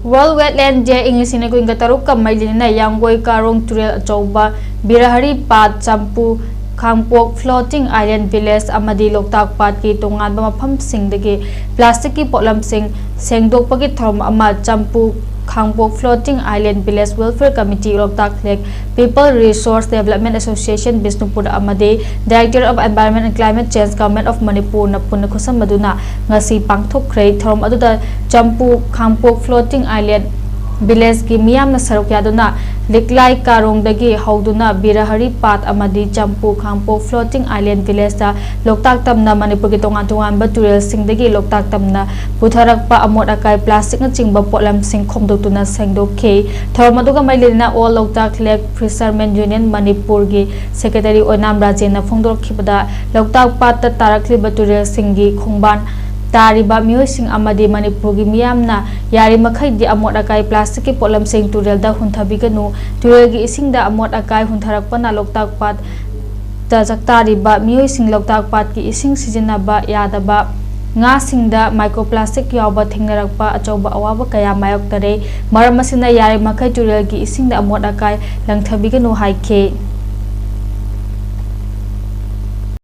World Wetland Day English in a going Gataruk Mailina Yangway Karong Turel Joba Birahari Pat Champu Kangpok Floating Island Village Amadi Loktak Pat Ki Tongan Mapam Sing the Gay Plastic potlamsing sengdokpagi thouram ama Champu Kangpok Floating Island Village Welfare Committee Loktak Lake People Resource Development Association Bisnupur Amade Director of Environment and Climate Change Government of Manipur Napuna Kusam Maduna Ngasi pangthokkhre thouram aduda Champu Kangpok Floating Island Village ki miyam na saruk yaduna liklai karong dagi hauduna birahari pat amadi Champu Kangpok Floating Island Village da loktak tamna Manipur ki tongan baturel sing dagi loktak tamna putharak pa amot akai plastic na chingba potlam sing khomdotuna sengdokpagi thouram aduga mailina all loktak lake fishermen union Manipur gi secretary onam rajena phongdor khibada loktak pat ta tarakli baturel singi khongban Tariba Musing Amadi Manipur Miyamna Yari Makai di Amot Akai Plastic Potlam Sing Turel da Huntabiganu Turel gi ising da Amot Akai Huntarak Pana Loktak Pat Dajak Tariba Musing Loktak Pat ki ising Sizinaba Yadaba Nga Singda Microplastic Yaba Thingnarakpa Achoba Awaba Kaya Mayok Tare Maramasina Yari Makai Turel gi ising da Amot Akai Langthabiganu Haike